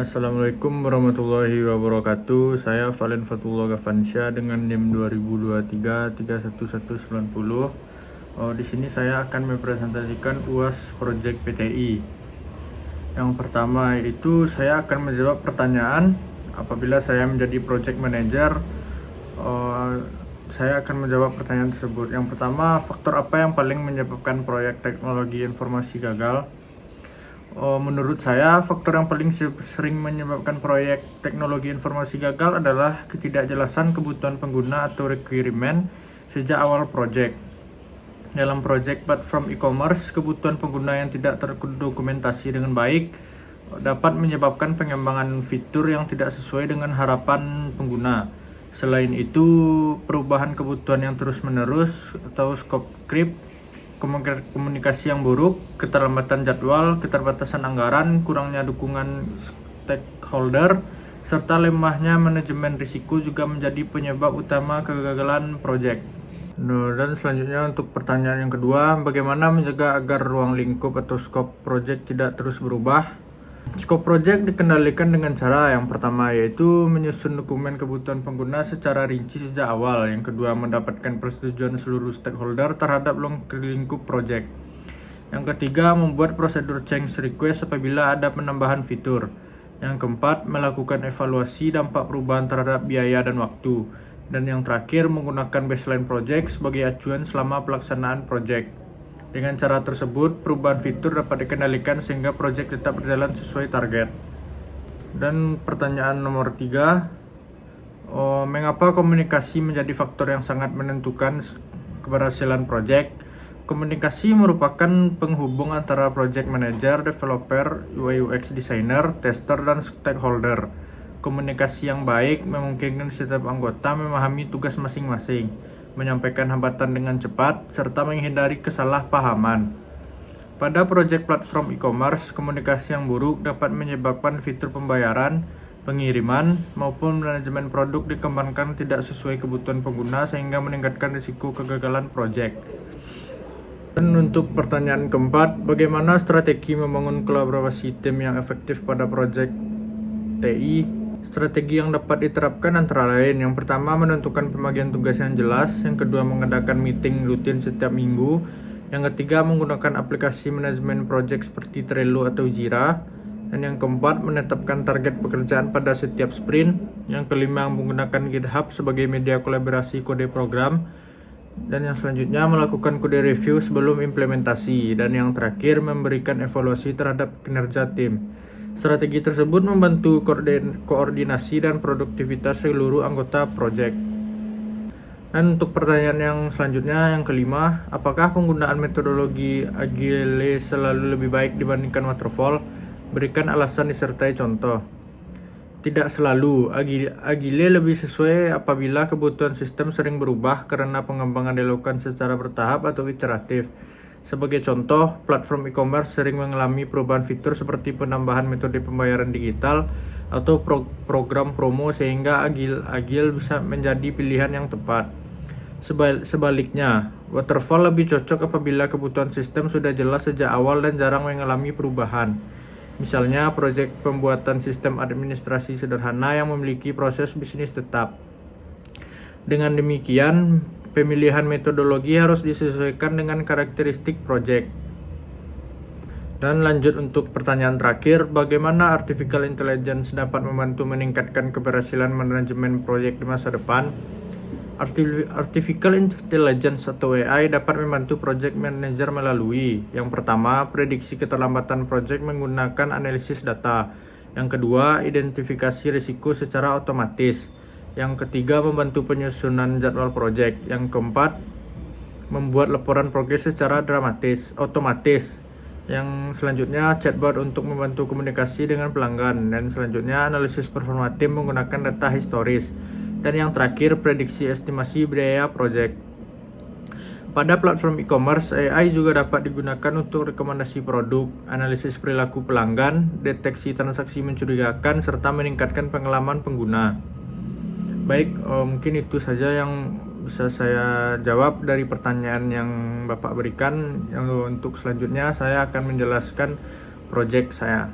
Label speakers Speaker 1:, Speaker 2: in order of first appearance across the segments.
Speaker 1: Assalamualaikum warahmatullahi wabarakatuh. Saya Valen Fatullah Gavansyah dengan NIM 2023-31190. Di sini saya akan mempresentasikan UAS Project PTI. Yang pertama itu saya akan menjawab pertanyaan apabila saya menjadi Project Manager. Saya akan menjawab pertanyaan tersebut. Yang pertama, faktor apa yang paling menyebabkan proyek teknologi informasi gagal? Menurut saya, faktor yang paling sering menyebabkan proyek teknologi informasi gagal adalah ketidakjelasan kebutuhan pengguna atau requirement sejak awal proyek. Dalam proyek platform e-commerce, kebutuhan pengguna yang tidak terdokumentasi dengan baik dapat menyebabkan pengembangan fitur yang tidak sesuai dengan harapan pengguna. Selain itu, perubahan kebutuhan yang terus-menerus atau scope creep, komunikasi yang buruk, keterlambatan jadwal, keterbatasan anggaran, kurangnya dukungan stakeholder, serta lemahnya manajemen risiko juga menjadi penyebab utama kegagalan proyek. Dan selanjutnya untuk pertanyaan yang kedua, bagaimana menjaga agar ruang lingkup atau skop proyek tidak terus berubah? Skop proyek dikendalikan dengan cara yang pertama yaitu menyusun dokumen kebutuhan pengguna secara rinci sejak awal. Yang kedua, mendapatkan persetujuan seluruh stakeholder terhadap lingkup proyek. Yang ketiga, membuat prosedur change request apabila ada penambahan fitur. Yang keempat, melakukan evaluasi dampak perubahan terhadap biaya dan waktu. Dan yang terakhir, menggunakan baseline project sebagai acuan selama pelaksanaan proyek. Dengan cara tersebut, perubahan fitur dapat dikendalikan sehingga proyek tetap berjalan sesuai target. Dan pertanyaan nomor 3, mengapa komunikasi menjadi faktor yang sangat menentukan keberhasilan proyek? Komunikasi merupakan penghubung antara project manager, developer, UI UX designer, tester, dan stakeholder. Komunikasi yang baik memungkinkan setiap anggota memahami tugas masing-masing, menyampaikan hambatan dengan cepat, serta menghindari kesalahpahaman. Pada proyek platform e-commerce, komunikasi yang buruk dapat menyebabkan fitur pembayaran, pengiriman, maupun manajemen produk dikembangkan tidak sesuai kebutuhan pengguna sehingga meningkatkan risiko kegagalan proyek. Dan untuk pertanyaan keempat, bagaimana strategi membangun kolaborasi tim yang efektif pada proyek TI? Strategi yang dapat diterapkan antara lain, yang pertama menentukan pembagian tugas yang jelas, yang kedua mengadakan meeting rutin setiap minggu, yang ketiga menggunakan aplikasi manajemen project seperti Trello atau Jira, dan yang keempat menetapkan target pekerjaan pada setiap sprint, yang kelima menggunakan GitHub sebagai media kolaborasi kode program, dan yang selanjutnya melakukan kode review sebelum implementasi, dan yang terakhir memberikan evaluasi terhadap kinerja tim. Strategi tersebut membantu koordinasi dan produktivitas seluruh anggota proyek. Dan untuk pertanyaan yang selanjutnya, yang kelima, apakah penggunaan metodologi Agile selalu lebih baik dibandingkan Waterfall? Berikan alasan disertai contoh. Tidak selalu. Agile lebih sesuai apabila kebutuhan sistem sering berubah karena pengembangan dilakukan secara bertahap atau iteratif. Sebagai contoh, platform e-commerce sering mengalami perubahan fitur seperti penambahan metode pembayaran digital atau program promo sehingga agile bisa menjadi pilihan yang tepat. Sebaliknya, waterfall lebih cocok apabila kebutuhan sistem sudah jelas sejak awal dan jarang mengalami perubahan. Misalnya, proyek pembuatan sistem administrasi sederhana yang memiliki proses bisnis tetap. Dengan demikian, pemilihan metodologi harus disesuaikan dengan karakteristik proyek. Dan lanjut untuk pertanyaan terakhir, bagaimana artificial intelligence dapat membantu meningkatkan keberhasilan manajemen proyek di masa depan? Artificial intelligence atau AI dapat membantu project manager melalui, yang pertama, prediksi keterlambatan proyek menggunakan analisis data. Yang kedua, identifikasi risiko secara otomatis. Yang ketiga, membantu penyusunan jadwal proyek. Yang keempat, membuat laporan progres secara otomatis. Yang selanjutnya, chatbot untuk membantu komunikasi dengan pelanggan. Dan selanjutnya, analisis performa tim menggunakan data historis. Dan yang terakhir, prediksi estimasi biaya proyek. Pada platform e-commerce, AI juga dapat digunakan untuk rekomendasi produk, analisis perilaku pelanggan, deteksi transaksi mencurigakan, serta meningkatkan pengalaman pengguna. Baik, mungkin itu saja yang bisa saya jawab dari pertanyaan yang Bapak berikan. Untuk selanjutnya saya akan menjelaskan proyek saya.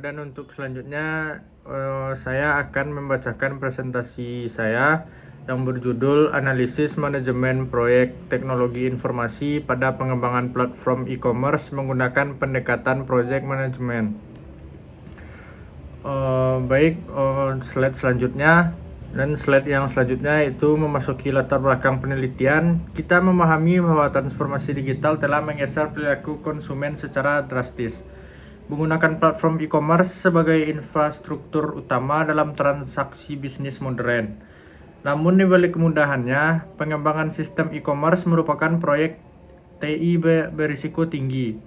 Speaker 1: Dan untuk selanjutnya saya akan membacakan presentasi saya yang berjudul Analisis Manajemen Proyek Teknologi Informasi pada Pengembangan Platform E-commerce menggunakan pendekatan Project Management. Slide selanjutnya. Dan slide yang selanjutnya itu memasuki latar belakang penelitian. Kita memahami bahwa transformasi digital telah menggeser perilaku konsumen secara drastis, menggunakan platform e-commerce sebagai infrastruktur utama dalam transaksi bisnis modern. Namun di balik kemudahannya, pengembangan sistem e-commerce merupakan proyek TI berisiko tinggi.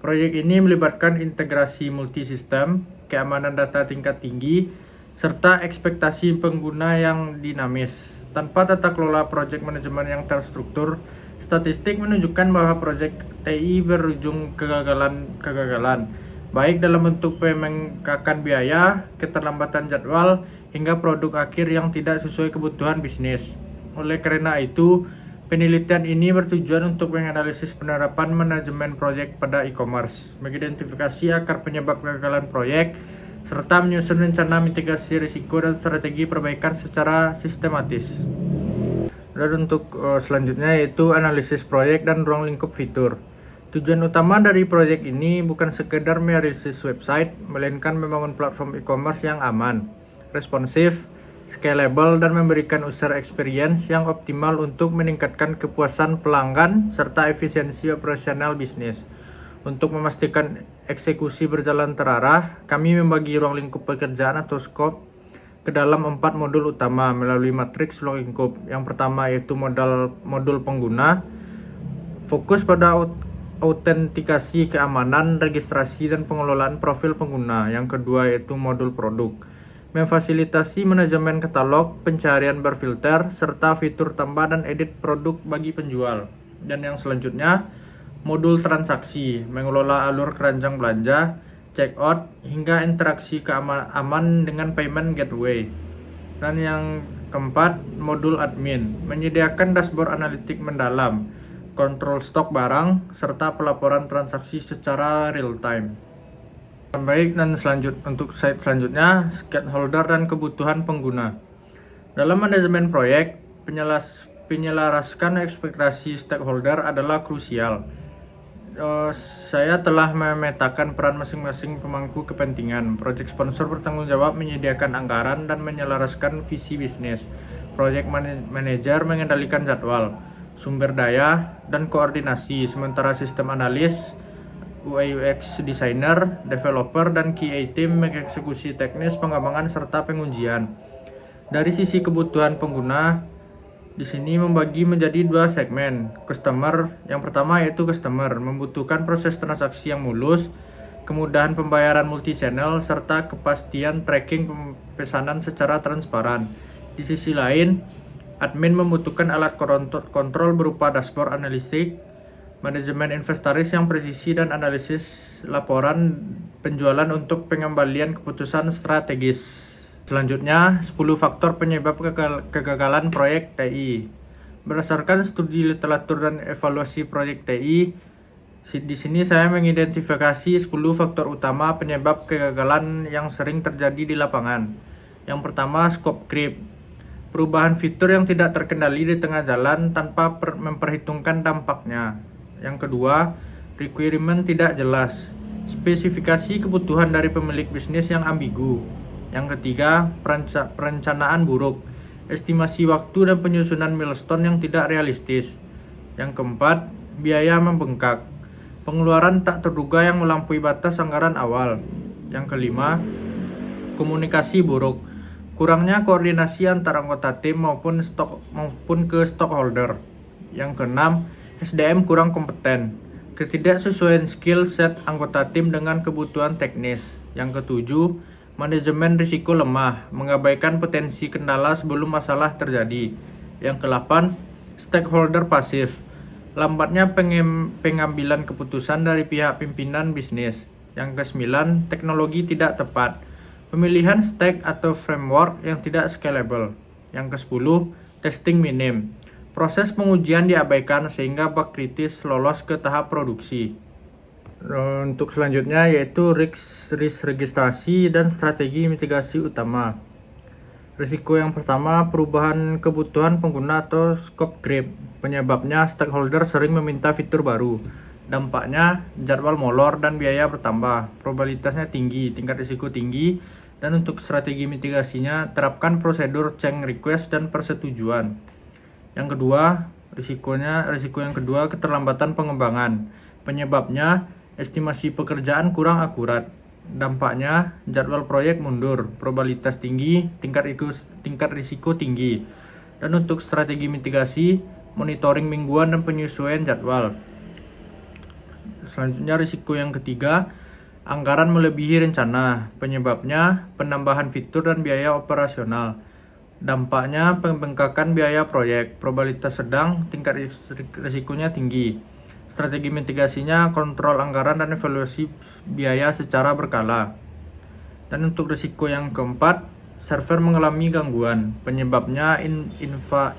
Speaker 1: Proyek ini melibatkan integrasi multisistem, keamanan data tingkat tinggi, serta ekspektasi pengguna yang dinamis. Tanpa tata kelola project manajemen yang terstruktur, statistik menunjukkan bahwa project TI berujung kegagalan, baik dalam bentuk pembengkakan biaya, keterlambatan jadwal, hingga produk akhir yang tidak sesuai kebutuhan bisnis. Oleh karena itu, penelitian ini bertujuan untuk menganalisis penerapan manajemen proyek pada e-commerce, mengidentifikasi akar penyebab kegagalan proyek, serta menyusun rencana mitigasi risiko dan strategi perbaikan secara sistematis. Dan untuk selanjutnya yaitu analisis proyek dan ruang lingkup fitur. Tujuan utama dari proyek ini bukan sekedar merealisis website, melainkan membangun platform e-commerce yang aman, responsif, scalable, dan memberikan user experience yang optimal untuk meningkatkan kepuasan pelanggan serta efisiensi operasional bisnis. Untuk memastikan eksekusi berjalan terarah, kami membagi ruang lingkup pekerjaan atau scope ke dalam 4 modul utama melalui matriks ruang lingkup. Yang pertama yaitu modul pengguna, fokus pada autentikasi keamanan, registrasi, dan pengelolaan profil pengguna. Yang kedua yaitu modul produk, memfasilitasi manajemen katalog, pencarian berfilter, serta fitur tambah dan edit produk bagi penjual. Dan yang selanjutnya, modul transaksi, mengelola alur keranjang belanja, checkout, hingga interaksi aman dengan payment gateway. Dan yang keempat, modul admin, menyediakan dashboard analitik mendalam, kontrol stok barang, serta pelaporan transaksi secara real time. Baik, dan untuk slide selanjutnya, stakeholder dan kebutuhan pengguna. Dalam manajemen proyek, penyelaraskan ekspektasi stakeholder adalah krusial. Saya telah memetakan peran masing-masing pemangku kepentingan. Project sponsor bertanggung jawab menyediakan anggaran dan menyelaraskan visi bisnis. Project manager mengendalikan jadwal, sumber daya, dan koordinasi. Sementara sistem analis, UI UX designer, developer, dan QA team mengeksekusi teknis, pengembangan, serta pengujian. Dari sisi kebutuhan pengguna, di sini membagi menjadi 2 segmen. Customer, yang pertama yaitu customer, membutuhkan proses transaksi yang mulus, kemudahan pembayaran multi-channel, serta kepastian tracking pesanan secara transparan. Di sisi lain, admin membutuhkan alat kontrol berupa dashboard analitik, manajemen inventaris yang presisi, dan analisis laporan penjualan untuk pengembalian keputusan strategis. Selanjutnya, 10 faktor penyebab kegagalan proyek TI. Berdasarkan studi literatur dan evaluasi proyek TI, di sini saya mengidentifikasi 10 faktor utama penyebab kegagalan yang sering terjadi di lapangan. Yang pertama, scope creep. Perubahan fitur yang tidak terkendali di tengah jalan tanpa memperhitungkan dampaknya. Yang kedua, requirement tidak jelas. Spesifikasi kebutuhan dari pemilik bisnis yang ambigu. Yang ketiga, perencanaan buruk, estimasi waktu dan penyusunan milestone yang tidak realistis. Yang keempat, biaya membengkak, pengeluaran tak terduga yang melampaui batas anggaran awal. Yang kelima, komunikasi buruk, kurangnya koordinasi antar anggota tim maupun ke stockholder. Yang keenam, SDM kurang kompeten, ketidaksesuaian skill set anggota tim dengan kebutuhan teknis. Yang ketujuh, manajemen risiko lemah, mengabaikan potensi kendala sebelum masalah terjadi. Yang ke-8, stakeholder pasif, lambatnya pengambilan keputusan dari pihak pimpinan bisnis. Yang ke-9, teknologi tidak tepat, pemilihan stack atau framework yang tidak scalable. Yang ke-10, testing minim, proses pengujian diabaikan sehingga bug kritis lolos ke tahap produksi. Untuk selanjutnya yaitu risk registrasi dan strategi mitigasi utama. Risiko yang pertama, perubahan kebutuhan pengguna atau scope creep. Penyebabnya, stakeholder sering meminta fitur baru. Dampaknya, jadwal molor dan biaya bertambah. Probabilitasnya tinggi, tingkat risiko tinggi. Dan untuk strategi mitigasinya, terapkan prosedur change request dan persetujuan. Yang kedua, risiko yang kedua, keterlambatan pengembangan. Penyebabnya, estimasi pekerjaan kurang akurat. Dampaknya, jadwal proyek mundur, probabilitas tinggi, tingkat risiko tinggi. Dan untuk strategi mitigasi, monitoring mingguan dan penyesuaian jadwal. Selanjutnya, risiko yang ketiga, anggaran melebihi rencana. Penyebabnya, penambahan fitur dan biaya operasional. Dampaknya, pembengkakan biaya proyek, probabilitas sedang, tingkat risikonya tinggi. Strategi mitigasinya, kontrol anggaran dan evaluasi biaya secara berkala. Dan untuk risiko yang keempat, server mengalami gangguan. Penyebabnya,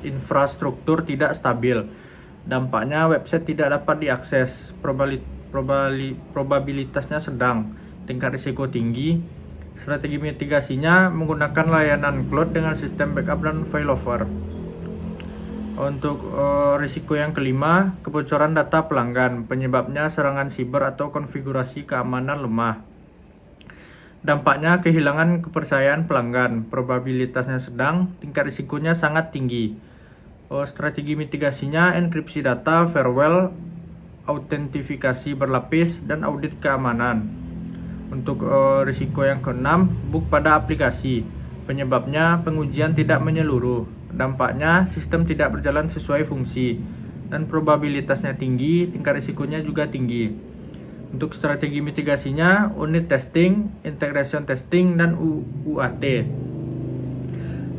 Speaker 1: infrastruktur tidak stabil. Dampaknya, website tidak dapat diakses. Probabilitasnya sedang, tingkat risiko tinggi. Strategi mitigasinya menggunakan layanan cloud dengan sistem backup dan failover. Untuk risiko yang kelima, kebocoran data pelanggan. Penyebabnya serangan siber atau konfigurasi keamanan lemah. Dampaknya kehilangan kepercayaan pelanggan. Probabilitasnya sedang, tingkat risikonya sangat tinggi. Strategi mitigasinya enkripsi data, firewall, autentifikasi berlapis, dan audit keamanan. Untuk risiko yang keenam, bug pada aplikasi. Penyebabnya pengujian tidak menyeluruh. Dampaknya sistem tidak berjalan sesuai fungsi dan probabilitasnya tinggi, tingkat risikonya juga tinggi. Untuk strategi mitigasinya, unit testing, integration testing, dan UAT.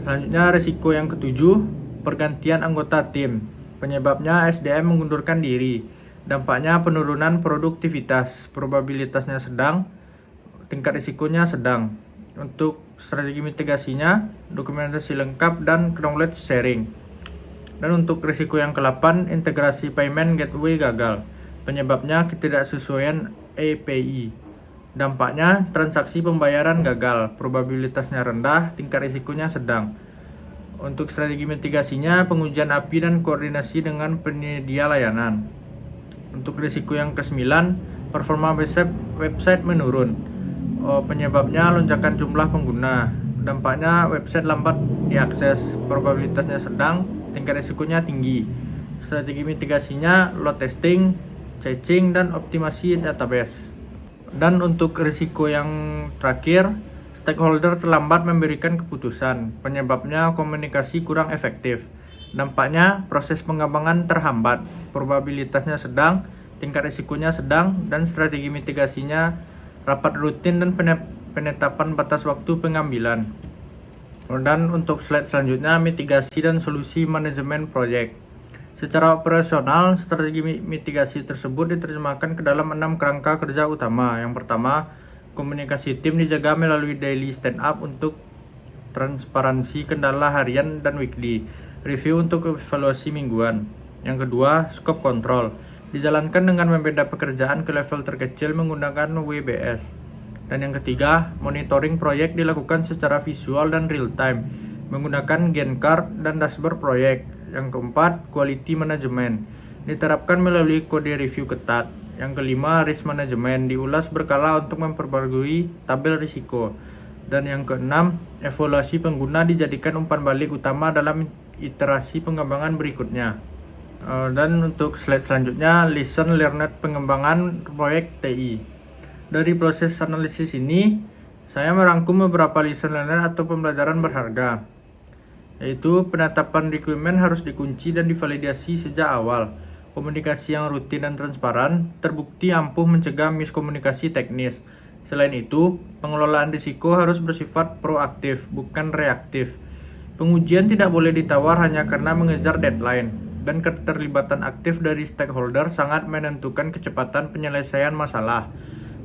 Speaker 1: Selanjutnya risiko yang ketujuh, pergantian anggota tim. Penyebabnya SDM mengundurkan diri. Dampaknya penurunan produktivitas, probabilitasnya sedang, tingkat risikonya sedang. Untuk strategi mitigasinya, dokumentasi lengkap dan knowledge sharing. Dan untuk risiko yang ke-8, integrasi payment gateway gagal. Penyebabnya ketidaksesuaian API. Dampaknya transaksi pembayaran gagal, probabilitasnya rendah, tingkat risikonya sedang. Untuk strategi mitigasinya, pengujian API dan koordinasi dengan penyedia layanan. Untuk risiko yang ke-9, performa website menurun. Penyebabnya lonjakan jumlah pengguna. Dampaknya website lambat diakses, probabilitasnya sedang, tingkat risikonya tinggi. Strategi mitigasinya load testing, caching, dan optimasi database. Dan untuk risiko yang terakhir, stakeholder terlambat memberikan keputusan. Penyebabnya komunikasi kurang efektif. Dampaknya proses pengembangan terhambat, probabilitasnya sedang, tingkat risikonya sedang, dan strategi mitigasinya rapat rutin dan penetapan batas waktu pengambilan. Dan untuk slide selanjutnya, mitigasi dan solusi manajemen proyek. Secara operasional, strategi mitigasi tersebut diterjemahkan ke dalam 6 kerangka kerja utama. Yang pertama, komunikasi tim dijaga melalui daily stand up untuk transparansi kendala harian dan weekly, review untuk evaluasi mingguan. Yang kedua, scope control dijalankan dengan membeda pekerjaan ke level terkecil menggunakan WBS. Dan yang ketiga, monitoring proyek dilakukan secara visual dan real time menggunakan Gantt chart dan dashboard proyek. Yang keempat, quality management diterapkan melalui kode review ketat. Yang kelima, risk management diulas berkala untuk memperbarui tabel risiko. Dan yang keenam, evaluasi pengguna dijadikan umpan balik utama dalam iterasi pengembangan berikutnya. Dan untuk slide selanjutnya, lesson learned pengembangan proyek TI. Dari proses analisis ini, saya merangkum beberapa lesson learned atau pembelajaran berharga, yaitu penetapan requirement harus dikunci dan divalidasi sejak awal. Komunikasi yang rutin dan transparan terbukti ampuh mencegah miskomunikasi teknis. Selain itu, pengelolaan risiko harus bersifat proaktif, bukan reaktif. Pengujian tidak boleh ditawar hanya karena mengejar deadline. Dan keterlibatan aktif dari stakeholder sangat menentukan kecepatan penyelesaian masalah.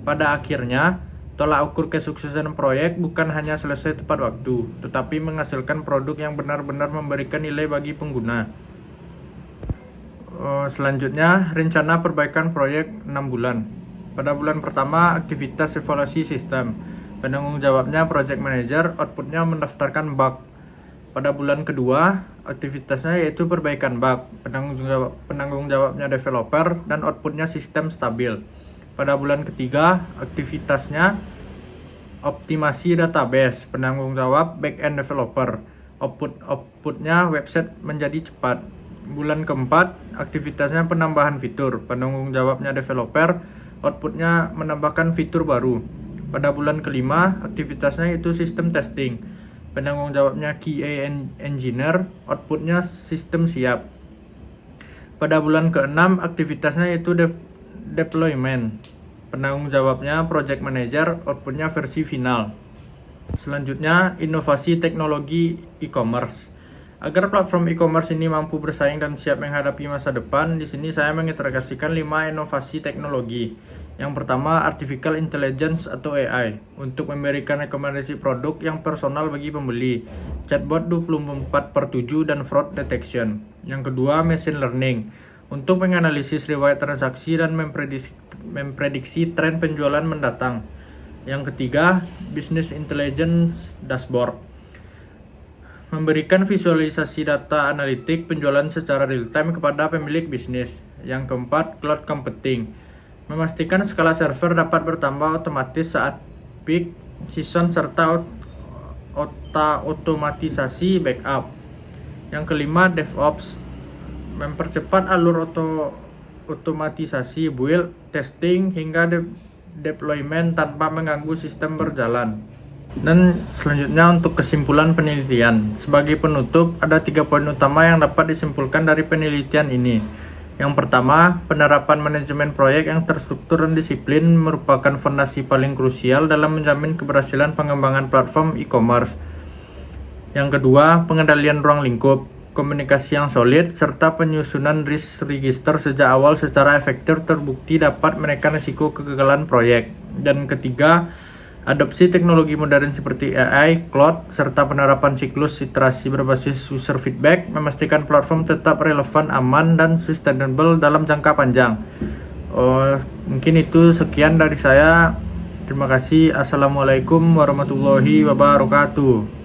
Speaker 1: Pada akhirnya, tolak ukur kesuksesan proyek bukan hanya selesai tepat waktu, tetapi menghasilkan produk yang benar-benar memberikan nilai bagi pengguna. Selanjutnya, rencana perbaikan proyek 6 bulan. Pada bulan pertama, aktivitas evaluasi sistem. Penanggung jawabnya project manager, outputnya mendaftarkan bug. Pada bulan kedua, aktivitasnya yaitu perbaikan bug. Penanggung jawabnya developer dan outputnya sistem stabil. Pada bulan ketiga, aktivitasnya optimasi database. Penanggung jawab back-end developer. Outputnya website menjadi cepat. Bulan keempat, aktivitasnya penambahan fitur. Penanggung jawabnya developer, outputnya menambahkan fitur baru. Pada bulan kelima, aktivitasnya itu sistem testing. Penanggung jawabnya QA engineer, outputnya sistem siap. Pada bulan keenam, aktivitasnya itu deployment. Penanggung jawabnya project manager, outputnya versi final. Selanjutnya, inovasi teknologi e-commerce. Agar platform e-commerce ini mampu bersaing dan siap menghadapi masa depan, di sini saya mengintegrasikan 5 inovasi teknologi. Yang pertama, artificial intelligence atau AI untuk memberikan rekomendasi produk yang personal bagi pembeli, chatbot 24/7 dan fraud detection. Yang kedua, machine learning untuk menganalisis riwayat transaksi dan memprediksi tren penjualan mendatang. Yang ketiga, business intelligence dashboard memberikan visualisasi data analitik penjualan secara real-time kepada pemilik bisnis. Yang keempat, cloud computing memastikan skala server dapat bertambah otomatis saat peak season serta otomatisasi backup. Yang kelima, DevOps mempercepat alur otomatisasi build, testing hingga deployment tanpa mengganggu sistem berjalan. Dan selanjutnya untuk kesimpulan penelitian. Sebagai penutup, ada 3 poin utama yang dapat disimpulkan dari penelitian ini. Yang pertama, penerapan manajemen proyek yang terstruktur dan disiplin merupakan fondasi paling krusial dalam menjamin keberhasilan pengembangan platform e-commerce. Yang kedua, pengendalian ruang lingkup, komunikasi yang solid, serta penyusunan risk register sejak awal secara efektif terbukti dapat menekan risiko kegagalan proyek. Dan ketiga, adopsi teknologi modern seperti AI, cloud, serta penerapan siklus iterasi berbasis user feedback memastikan platform tetap relevan, aman, dan sustainable dalam jangka panjang. Mungkin itu sekian dari saya. Terima kasih. Assalamualaikum warahmatullahi wabarakatuh.